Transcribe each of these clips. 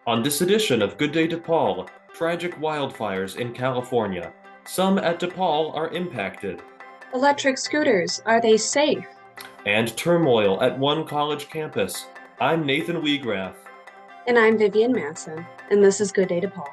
On this edition of Good Day DePaul, tragic wildfires in California. Some at DePaul are impacted. Electric scooters, are they safe? And turmoil at one college campus. I'm Nathan Wiegraff. And I'm Vivian Masson, and this is Good Day DePaul.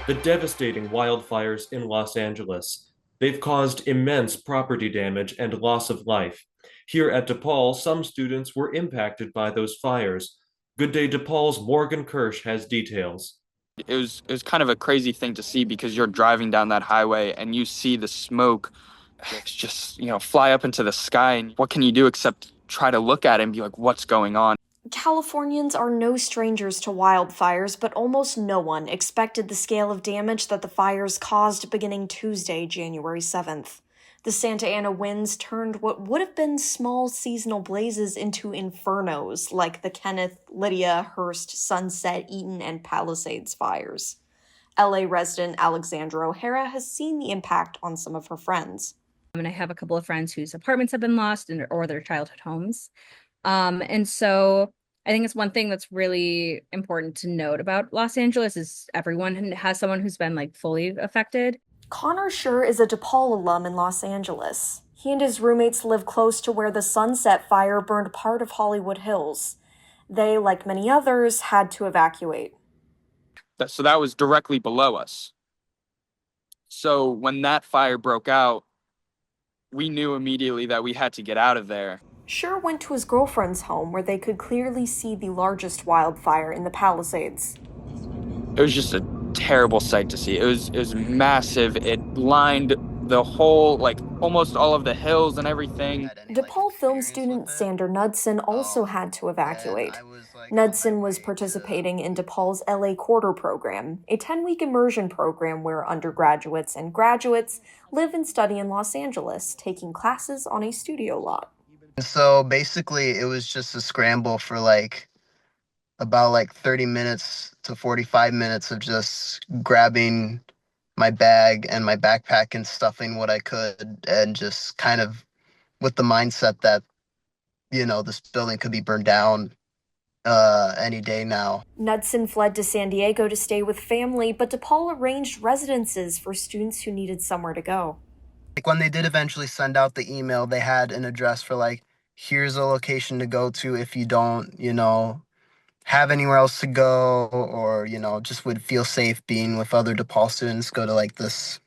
The devastating wildfires in Los Angeles. They've caused immense property damage and loss of life. Here at DePaul, some students were impacted by those fires. Good Day DePaul's Morgan Kirsch has details. It was kind of a crazy thing to see because you're driving down that highway and you see the smoke just, fly up into the sky. And what can you do except try to look at it and be like, what's going on? Californians are no strangers to wildfires, but almost no one expected the scale of damage that the fires caused beginning Tuesday, January 7th. The Santa Ana winds turned what would have been small seasonal blazes into infernos like the Kenneth, Lydia, Hearst, Sunset, Eaton, and Palisades fires. LA resident Alexandra O'Hara has seen the impact on some of her friends. And I have a couple of friends whose apartments have been lost or their childhood homes. And so I think it's one thing that's really important to note about Los Angeles is everyone has someone who's been like fully affected. Connor Schur is a DePaul alum in Los Angeles. He and his roommates live close to where the Sunset Fire burned part of Hollywood Hills. They, like many others, had to evacuate. So that was directly below us. So when that fire broke out, we knew immediately that we had to get out of there. Schur went to his girlfriend's home where they could clearly see the largest wildfire in the Palisades. It was just a terrible sight to see. It was massive. It lined the whole, almost all of the hills and everything. DePaul film student Sander Knudsen also had to evacuate. Knudsen was participating in DePaul's LA Quarter program, a 10-week immersion program where undergraduates and graduates live and study in Los Angeles, taking classes on a studio lot. So basically, it was just a scramble for about 30 minutes to 45 minutes of just grabbing my bag and my backpack and stuffing what I could, and just kind of with the mindset that, this building could be burned down any day now. Knudsen fled to San Diego to stay with family, but DePaul arranged residences for students who needed somewhere to go. When they did eventually send out the email, they had an address for here's a location to go to if you don't, have anywhere else to go, or, just would feel safe being with other DePaul students, go to this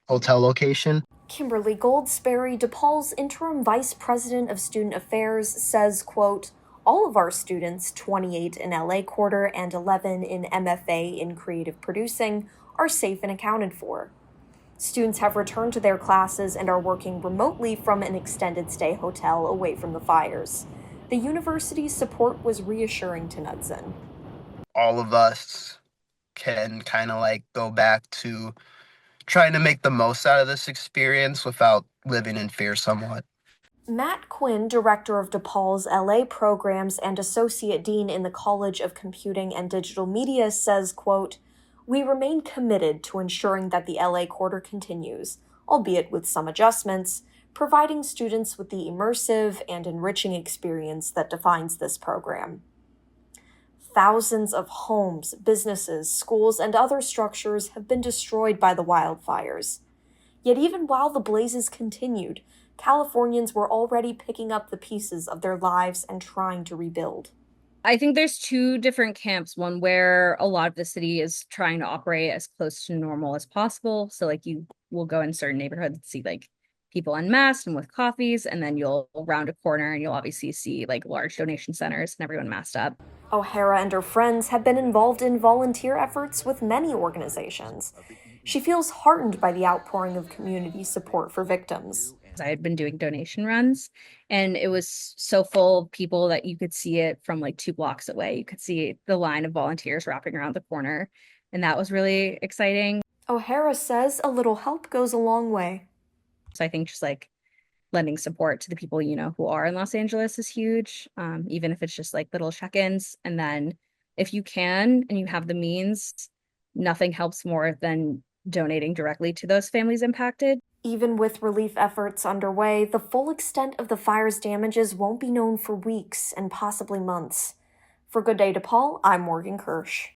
hotel location. Kimberly Goldsberry, DePaul's interim vice president of student affairs, says, quote, all of our students, 28 in LA Quarter and 11 in MFA in creative producing, are safe and accounted for. Students have returned to their classes and are working remotely from an extended stay hotel away from the fires. The university's support was reassuring to Knudsen. All of us can kind of go back to trying to make the most out of this experience without living in fear somewhat. Matt Quinn, director of DePaul's LA programs and associate dean in the College of Computing and Digital Media, says, quote, we remain committed to ensuring that the LA Quarter continues, albeit with some adjustments, providing students with the immersive and enriching experience that defines this program. Thousands of homes, businesses, schools, and other structures have been destroyed by the wildfires. Yet even while the blazes continued, Californians were already picking up the pieces of their lives and trying to rebuild. I think there's two different camps, one where a lot of the city is trying to operate as close to normal as possible. So you will go in certain neighborhoods and see people unmasked and with coffees, and then you'll round a corner and you'll obviously see large donation centers and everyone masked up. O'Hara and her friends have been involved in volunteer efforts with many organizations. She feels heartened by the outpouring of community support for victims. I had been doing donation runs, and it was so full of people that you could see it from 2 blocks away. You could see the line of volunteers wrapping around the corner, and that was really exciting. O'Hara says a little help goes a long way. So I think just lending support to the people, who are in Los Angeles is huge, even if it's just like little check-ins. And then if you can and you have the means, nothing helps more than donating directly to those families impacted. Even with relief efforts underway, the full extent of the fire's damages won't be known for weeks and possibly months. For Good Day DePaul, I'm Morgan Kirsch.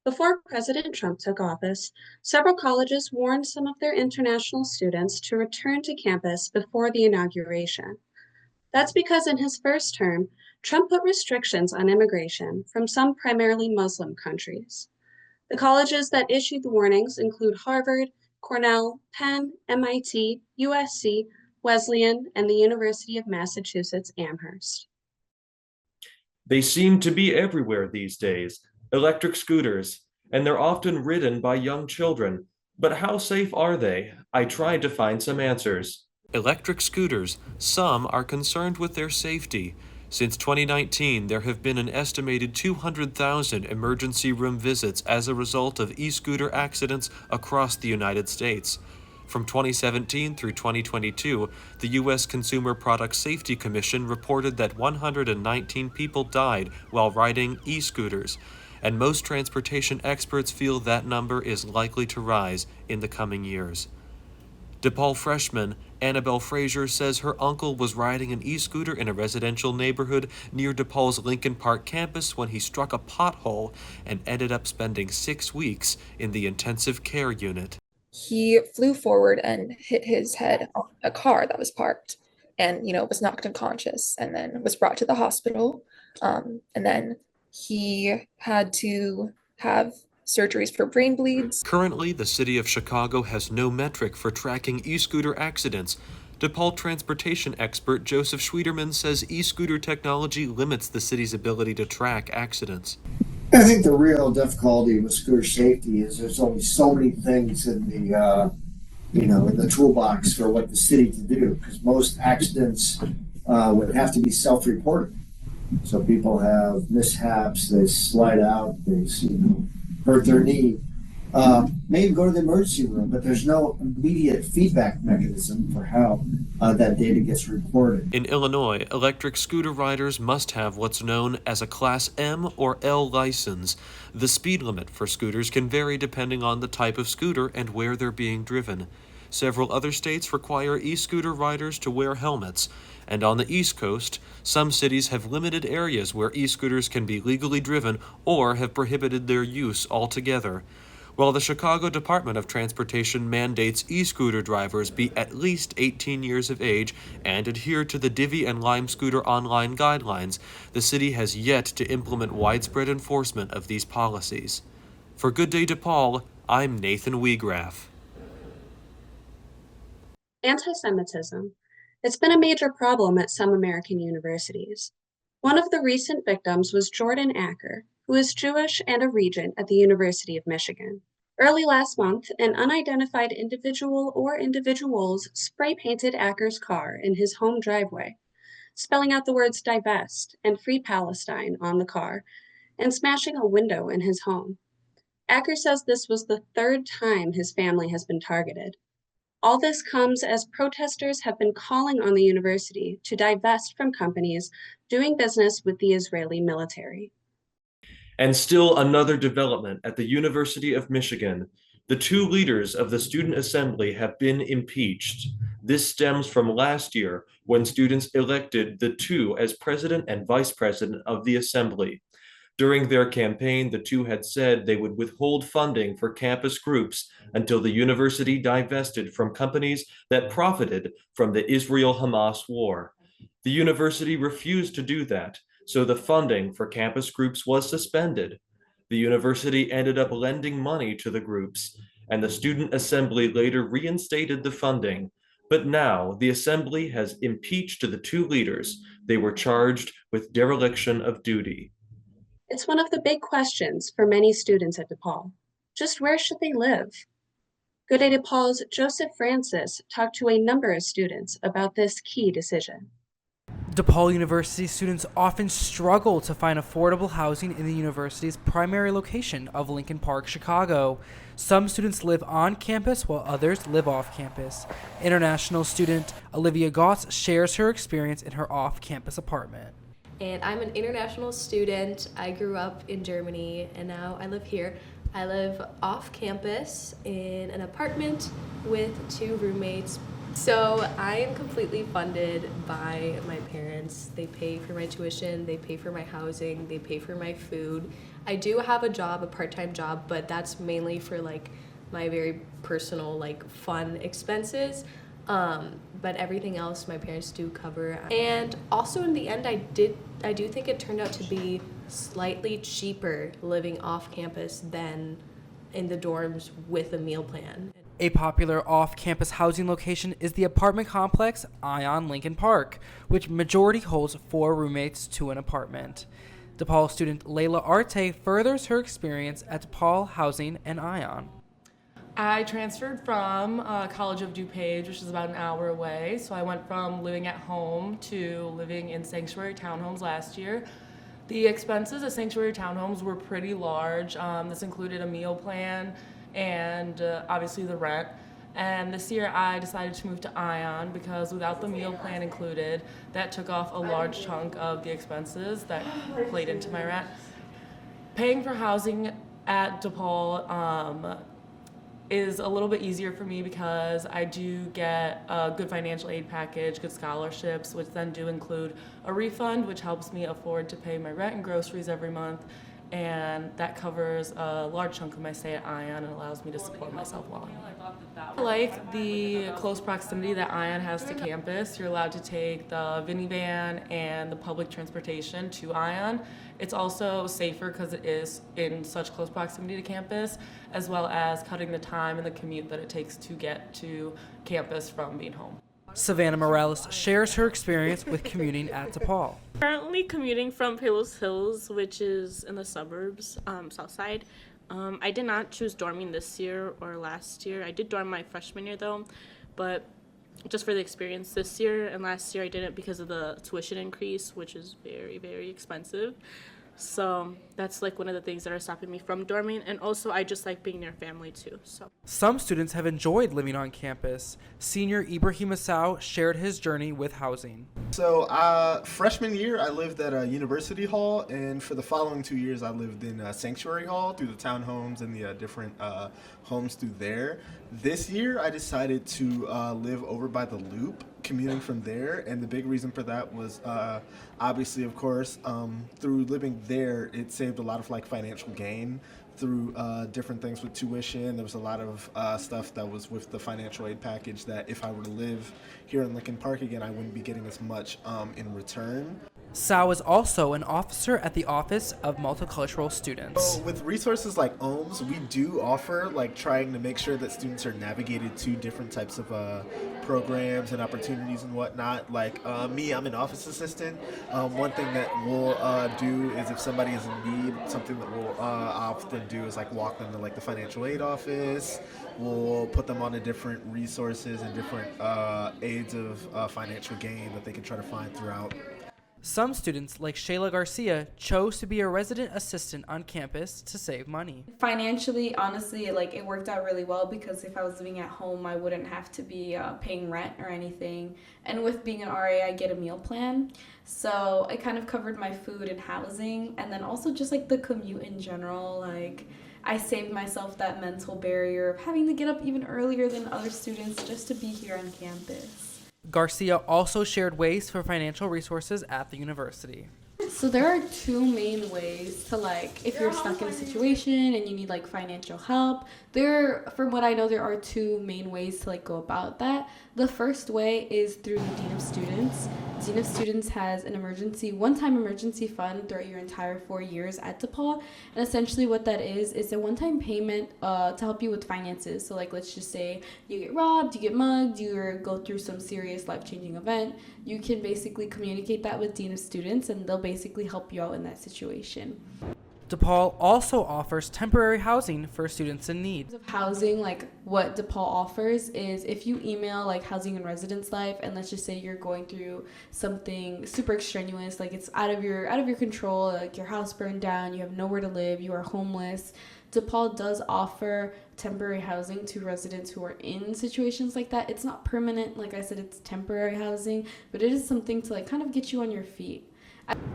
Before President Trump took office, several colleges warned some of their international students to return to campus before the inauguration. That's because in his first term, Trump put restrictions on immigration from some primarily Muslim countries. The colleges that issued the warnings include Harvard, Cornell, Penn, MIT, USC, Wesleyan, and the University of Massachusetts Amherst. They seem to be everywhere these days, electric scooters, and they're often ridden by young children. But how safe are they? I tried to find some answers. Electric scooters, some are concerned with their safety. Since 2019, there have been an estimated 200,000 emergency room visits as a result of e-scooter accidents across the United States. From 2017 through 2022, the U.S. Consumer Product Safety Commission reported that 119 people died while riding e-scooters, and most transportation experts feel that number is likely to rise in the coming years. DePaul freshman Annabelle Frazier says her uncle was riding an e-scooter in a residential neighborhood near DePaul's Lincoln Park campus when he struck a pothole and ended up spending 6 weeks in the intensive care unit. He flew forward and hit his head on a car that was parked and, was knocked unconscious and then was brought to the hospital. And then he had to have surgeries for brain bleeds. Currently, the city of Chicago has no metric for tracking e-scooter accidents. DePaul transportation expert Joseph Schwederman says e-scooter technology limits the city's ability to track accidents. I think the real difficulty with scooter safety is there's only so many things in the in the toolbox for what the city to do, because most accidents would have to be self-reported. So people have mishaps, they slide out, they hurt their knee, maybe go to the emergency room, but there's no immediate feedback mechanism for how that data gets reported. In Illinois, electric scooter riders must have what's known as a Class M or L license. The speed limit for scooters can vary depending on the type of scooter and where they're being driven. Several other states require e-scooter riders to wear helmets. And on the East Coast, some cities have limited areas where e-scooters can be legally driven or have prohibited their use altogether. While the Chicago Department of Transportation mandates e-scooter drivers be at least 18 years of age and adhere to the Divvy and Lime Scooter online guidelines, the city has yet to implement widespread enforcement of these policies. For Good Day DePaul, I'm Nathan Wiegraff. Anti-Semitism. It's been a major problem at some American universities. One of the recent victims was Jordan Acker, who is Jewish and a regent at the University of Michigan. Early last month, an unidentified individual or individuals spray-painted Acker's car in his home driveway, spelling out the words "divest" and "Free Palestine" on the car, and smashing a window in his home. Acker says this was the third time his family has been targeted. All this comes as protesters have been calling on the university to divest from companies doing business with the Israeli military. And still another development at the University of Michigan. The two leaders of the Student Assembly have been impeached. This stems from last year when students elected the two as president and vice president of the Assembly. During their campaign, the two had said they would withhold funding for campus groups until the university divested from companies that profited from the Israel-Hamas war. The university refused to do that, so the funding for campus groups was suspended. The university ended up lending money to the groups, and the Student Assembly later reinstated the funding. But now the Assembly has impeached the two leaders. They were charged with dereliction of duty. It's one of the big questions for many students at DePaul. Just where should they live? Good Day DePaul's Joseph Francis talked to a number of students about this key decision. DePaul University students often struggle to find affordable housing in the university's primary location of Lincoln Park, Chicago. Some students live on campus while others live off campus. International student Olivia Gotts shares her experience in her off-campus apartment. And I'm an international student. I grew up in Germany and now I live here. I live off campus in an apartment with 2 roommates. So I am completely funded by my parents. They pay for my tuition, they pay for my housing, they pay for my food. I do have a job, a part-time job, but that's mainly for like my very personal like fun expenses. But everything else my parents do cover. And also in the end I do think it turned out to be slightly cheaper living off campus than in the dorms with a meal plan. A popular off-campus housing location is the apartment complex Ion Lincoln Park, which majority holds 4 roommates to an apartment. DePaul student Layla Arte furthers her experience at DePaul Housing and Ion. I transferred from College of DuPage, which is about an hour away. So I went from living at home to living in sanctuary townhomes last year. The expenses of sanctuary townhomes were pretty large. This included a meal plan and obviously the rent. And this year I decided to move to Ion because without the meal plan included, that took off a large chunk of the expenses that played into my rent. Paying for housing at DePaul is a little bit easier for me because I do get a good financial aid package, good scholarships, which then do include a refund, which helps me afford to pay my rent and groceries every month. And that covers a large chunk of my stay at Ion and allows me to support myself well. I like the close proximity that Ion has to campus. You're allowed to take the minivan and the public transportation to Ion. It's also safer because it is in such close proximity to campus, as well as cutting the time and the commute that it takes to get to campus from being home. Savannah Morales shares her experience with commuting at DePaul. Currently commuting from Palos Hills, which is in the suburbs, south side. I did not choose dorming this year or last year. I did dorm my freshman year though, but just for the experience this year, and last year I didn't because of the tuition increase, which is very, very expensive. So that's like one of the things that are stopping me from dorming, and also I just like being near family too. So some students have enjoyed living on campus. Senior Ibrahim Asau shared his journey with housing. So freshman year I lived at a university hall, and for the following 2 years I lived in Sanctuary Hall through the townhomes and the different homes through there. This year I decided to live over by the Loop, commuting from there, and the big reason for that was obviously, of course, through living there it saved a lot of like financial gain through different things with tuition. There was a lot of stuff that was with the financial aid package that if I were to live here in Lincoln Park again, I wouldn't be getting as much in return. Sao is also an officer at the Office of Multicultural Students. So with resources like OHMS, we do offer like trying to make sure that students are navigated to different types of programs and opportunities and whatnot. Like me, I'm an office assistant. One thing that we'll do is if somebody is in need, something that we'll often do is like walk them to like the financial aid office. We'll put them on to different resources and different aids of financial gain that they can try to find throughout. Some students, like Shayla Garcia, chose to be a resident assistant on campus to save money. Financially, honestly, like it worked out really well because if I was living at home, I wouldn't have to be paying rent or anything. And with being an RA, I get a meal plan. So it kind of covered my food and housing, and then also just like the commute in general. Like I saved myself that mental barrier of having to get up even earlier than other students just to be here on campus. Garcia also shared ways for financial resources at the university. So there are 2 main ways to like, if you're stuck in a situation and you need like financial help, from what I know, there are 2 main ways to like go about that. The first way is through the Dean of Students. Dean of Students has an one-time emergency fund throughout your entire 4 years at DePaul. And essentially what that is a one-time payment to help you with finances. So like, let's just say you get robbed, you get mugged, you go through some serious life-changing event. You can basically communicate that with Dean of Students and they'll basically help you out in that situation. DePaul also offers temporary housing for students in need. Of housing, like what DePaul offers is if you email like housing and residence life, and let's just say you're going through something super extraneous, like it's out of your control, like your house burned down, you have nowhere to live, you are homeless. DePaul does offer temporary housing to residents who are in situations like that. It's not permanent, like I said, it's temporary housing, but it is something to like kind of get you on your feet.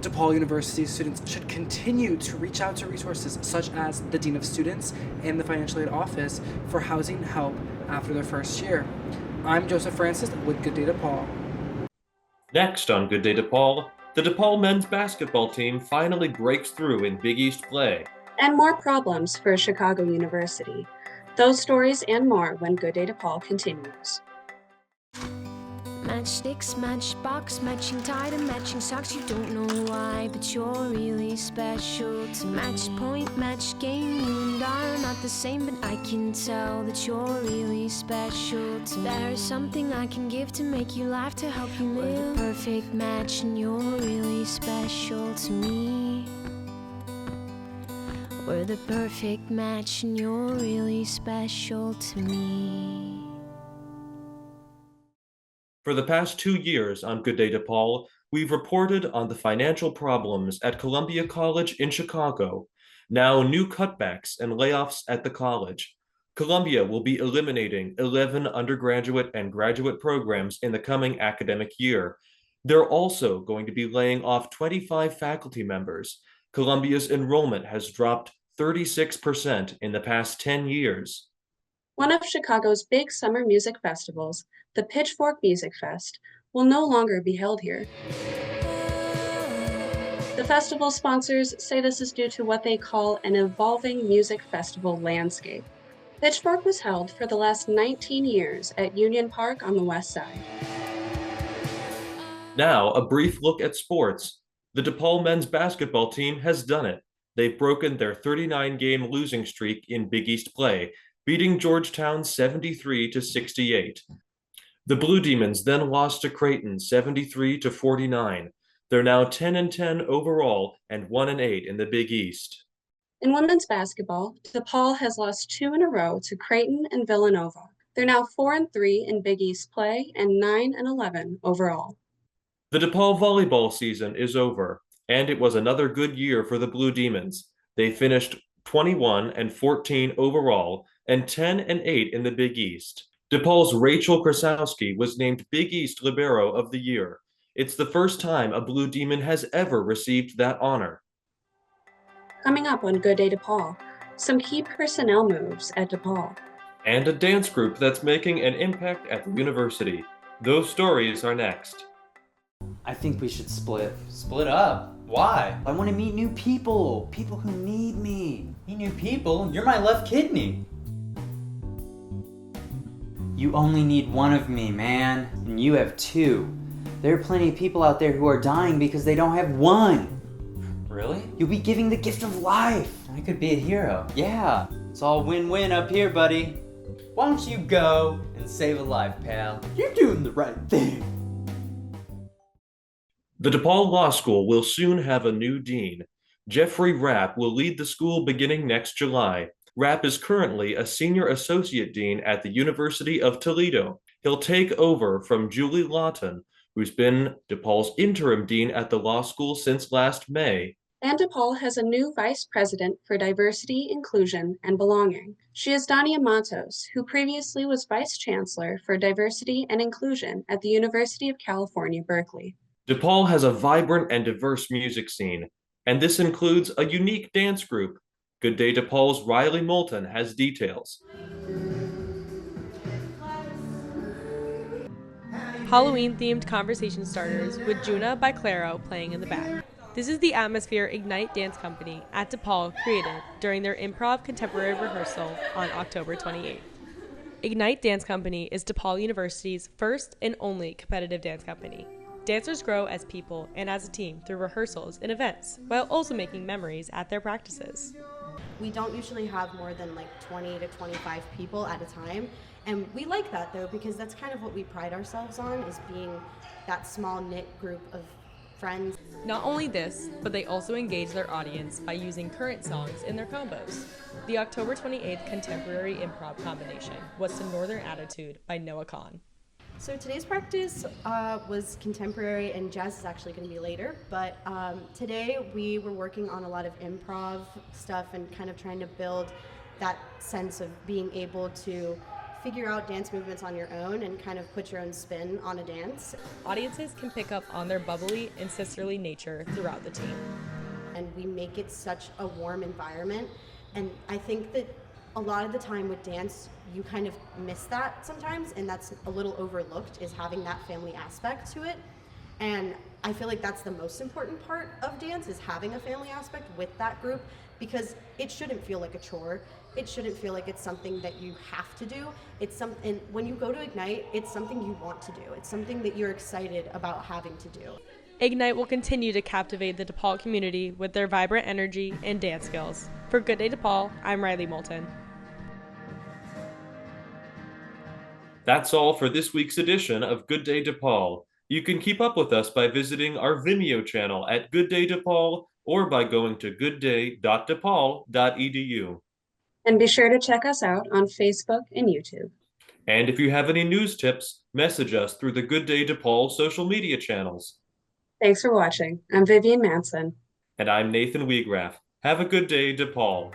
DePaul University students should continue to reach out to resources such as the Dean of Students and the Financial Aid Office for housing help after their first year. I'm Joseph Francis with Good Day DePaul. Next on Good Day DePaul, the DePaul men's basketball team finally breaks through in Big East play. And more problems for Chicago University. Those stories and more when Good Day DePaul continues. Matchsticks, matchbox, matching tie to matching socks. You don't know why, but you're really special to match point, match game. You and I are not the same, but I can tell that you're really special to me. There's something I can give to make you laugh, to help you live. We're the perfect match, and you're really special to me. We're the perfect match, and you're really special to me. For the past 2 years on Good Day DePaul, we've reported on the financial problems at Columbia College in Chicago. Now new cutbacks and layoffs at the college. Columbia will be eliminating 11 undergraduate and graduate programs in the coming academic year. They're also going to be laying off 25 faculty members. Columbia's enrollment has dropped 36% in the past 10 years. One of Chicago's big summer music festivals, the Pitchfork Music Fest, will no longer be held here. The festival sponsors say this is due to what they call an evolving music festival landscape. Pitchfork was held for the last 19 years at Union Park on the west side. Now, a brief look at sports. The DePaul men's basketball team has done it. They've broken their 39-game losing streak in Big East play, beating Georgetown 73-68. The Blue Demons then lost to Creighton 73-49. They're now 10-10 overall and 1-8 in the Big East. In women's basketball, DePaul has lost 2 in a row to Creighton and Villanova. They're now 4-3 in Big East play and 9-11 overall. The DePaul volleyball season is over, and it was another good year for the Blue Demons. They finished 21-14 overall and 10-8 in the Big East. DePaul's Rachel Krasowski was named Big East Libero of the Year. It's the first time a Blue Demon has ever received that honor. Coming up on Good Day DePaul, some key personnel moves at DePaul. And a dance group that's making an impact at the university. Those stories are next. I think we should split. Split up? Why? I want to meet new people. People who need me. Meet new people? You're my left kidney. You only need one of me, man. And you have 2. There are plenty of people out there who are dying because they don't have one. Really? You'll be giving the gift of life. I could be a hero. Yeah. It's all win-win up here, buddy. Why don't you go and save a life, pal? You're doing the right thing. The DePaul Law School will soon have a new dean. Jeffrey Rapp will lead the school beginning next July. Rapp is currently a senior associate dean at the University of Toledo. He'll take over from Julie Lawton, who's been DePaul's interim dean at the law school since last May. And DePaul has a new vice president for diversity, inclusion, and belonging. She is Dania Matos, who previously was vice chancellor for diversity and inclusion at the University of California, Berkeley. DePaul has a vibrant and diverse music scene, and this includes a unique dance group. Good Day DePaul's Riley Moulton has details. Halloween-themed conversation starters with Juna by Claro playing in the back. This is the atmosphere Ignite Dance Company at DePaul created during their improv contemporary rehearsal on October 28th. Ignite Dance Company is DePaul University's first and only competitive dance company. Dancers grow as people and as a team through rehearsals and events, while also making memories at their practices. We don't usually have more than like 20 to 25 people at a time, and we like that though because that's kind of what we pride ourselves on, is being that small knit group of friends. Not only this, but they also engage their audience by using current songs in their combos. The October 28th Contemporary Improv Combination was to Northern Attitude by Noah Kahn. So today's practice was contemporary, and jazz is actually going to be later, but today we were working on a lot of improv stuff and kind of trying to build that sense of being able to figure out dance movements on your own and kind of put your own spin on a dance. Audiences can pick up on their bubbly and sisterly nature throughout the team. And we make it such a warm environment, and I think that a lot of the time with dance, you kind of miss that sometimes, and that's a little overlooked, is having that family aspect to it. And I feel like that's the most important part of dance, is having a family aspect with that group, because it shouldn't feel like a chore. It shouldn't feel like it's something that you have to do. And when you go to Ignite, it's something you want to do. It's something that you're excited about having to do. Ignite will continue to captivate the DePaul community with their vibrant energy and dance skills. For Good Day DePaul, I'm Riley Moulton. That's all for this week's edition of Good Day DePaul. You can keep up with us by visiting our Vimeo channel at Good Day DePaul or by going to goodday.depaul.edu. And be sure to check us out on Facebook and YouTube. And if you have any news tips, message us through the Good Day DePaul social media channels. Thanks for watching. I'm Vivian Manson. And I'm Nathan Wiegraff. Have a good day, DePaul.